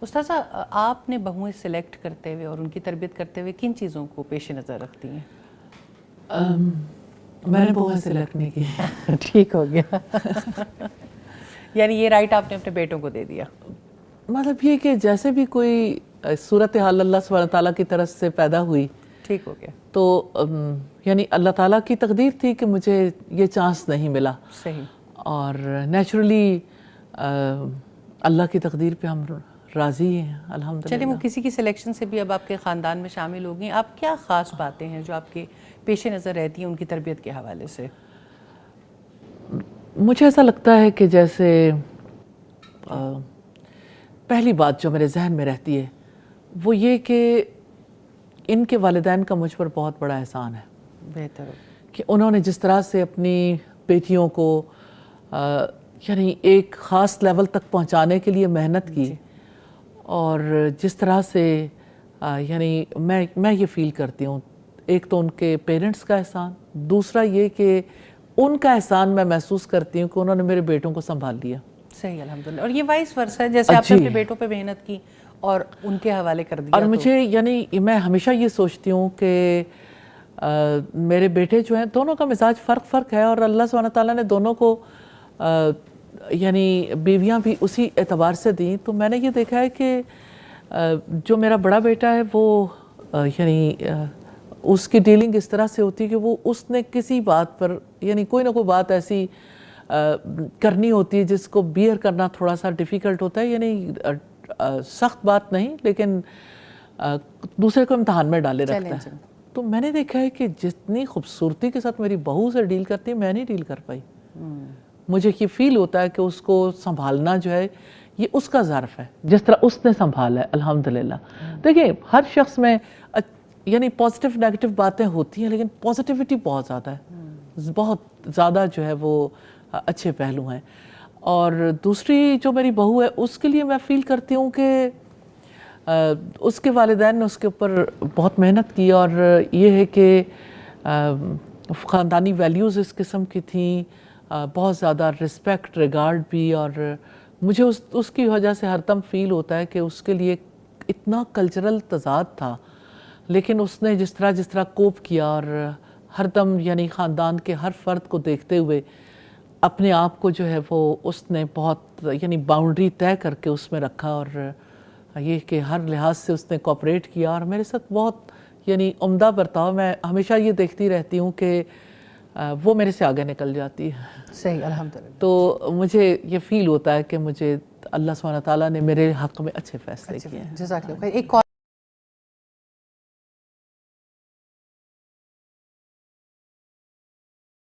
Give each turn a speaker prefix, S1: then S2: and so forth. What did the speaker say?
S1: استاذہ آپ نے بہویں سلیکٹ کرتے ہوئے اور ان کی تربیت کرتے ہوئے کن چیزوں کو پیش نظر رکھتی ہیں؟
S2: میں نے بہویں سلیکٹ نہیں کی.
S1: ٹھیک ہو گیا. یعنی یہ رائٹ آپ نے اپنے بیٹوں کو دے دیا.
S2: مطلب یہ کہ جیسے بھی کوئی صورتحال اللہ سبحانہ تعالیٰ کی طرف سے پیدا ہوئی,
S1: ٹھیک ہو گیا.
S2: تو یعنی اللہ تعالیٰ کی تقدیر تھی کہ مجھے یہ چانس نہیں ملا.
S1: صحیح.
S2: اور نیچرلی اللہ کی تقدیر پہ ہم راضی ہیں الحمدللہ.
S1: چلیے, وہ کسی کی سلیکشن سے بھی اب آپ کے خاندان میں شامل ہو گئی. آپ کیا خاص باتیں ہیں جو آپ کے پیش نظر رہتی ہیں ان کی تربیت کے حوالے سے؟
S2: مجھے ایسا لگتا ہے کہ جیسے پہلی بات جو میرے ذہن میں رہتی ہے وہ یہ کہ ان کے والدین کا مجھ پر بہت بڑا احسان ہے.
S1: بہتر ہو
S2: کہ انہوں نے جس طرح سے اپنی بیٹیوں کو یعنی ایک خاص لیول تک پہنچانے کے لیے محنت کی, اور جس طرح سے یعنی میں یہ فیل کرتی ہوں, ایک تو ان کے پیرنٹس کا احسان, دوسرا یہ کہ ان کا احسان میں محسوس کرتی ہوں کہ انہوں نے میرے بیٹوں کو سنبھال لیا.
S1: صحیح الحمدللہ. اور یہ وائس ورسا ہے, جیسے آپ نے اپنے بیٹوں پہ محنت کی اور ان کے حوالے کر دیا.
S2: اور مجھے یعنی میں ہمیشہ یہ سوچتی ہوں کہ میرے بیٹے جو ہیں دونوں کا مزاج فرق ہے, اور اللہ سبحانہ تعالیٰ نے دونوں کو یعنی بیویاں بھی اسی اعتبار سے دیں. تو میں نے یہ دیکھا ہے کہ جو میرا بڑا بیٹا ہے وہ یعنی اس کی ڈیلنگ اس طرح سے ہوتی ہے کہ وہ اس نے کسی بات پر یعنی کوئی نہ کوئی بات ایسی کرنی ہوتی ہے جس کو بیئر کرنا تھوڑا سا ڈیفیکلٹ ہوتا ہے. یعنی سخت بات نہیں, لیکن دوسرے کو امتحان میں ڈالے رکھتا ہے. تو میں نے دیکھا ہے کہ جتنی خوبصورتی کے ساتھ میری بہو سے ڈیل کرتی ہے میں نہیں ڈیل کر پائی. مجھے یہ فیل ہوتا ہے کہ اس کو سنبھالنا جو ہے یہ اس کا ظرف ہے, جس طرح اس نے سنبھالا ہے الحمدللہ. دیکھیں ہر شخص میں یعنی پازیٹیو نیگیٹو باتیں ہوتی ہیں, لیکن پازیٹیوٹی بہت زیادہ ہے, بہت زیادہ جو ہے وہ اچھے پہلو ہیں. اور دوسری جو میری بہو ہے اس کے لیے میں فیل کرتی ہوں کہ اس کے والدین نے اس کے اوپر بہت محنت کی, اور یہ ہے کہ خاندانی ویلیوز اس قسم کی تھیں, بہت زیادہ رسپیکٹ ریگارڈ بھی. اور مجھے اس کی وجہ سے ہر دم فیل ہوتا ہے کہ اس کے لیے اتنا کلچرل تضاد تھا, لیکن اس نے جس طرح کوپ کیا, اور ہر دم یعنی خاندان کے ہر فرد کو دیکھتے ہوئے اپنے آپ کو جو ہے وہ اس نے بہت یعنی باؤنڈری طے کر کے اس میں رکھا, اور یہ کہ ہر لحاظ سے اس نے کوآپریٹ کیا, اور میرے ساتھ بہت یعنی عمدہ برتاؤ. میں ہمیشہ یہ دیکھتی رہتی ہوں کہ وہ میرے سے آگے نکل جاتی ہے.
S1: صحیح الحمدللہ.
S2: تو مجھے یہ فیل ہوتا ہے کہ مجھے اللہ سبحانہ تعالیٰ نے میرے حق میں اچھے فیصلے کیے ہیں.
S1: جزاک اللہ خیر. ایک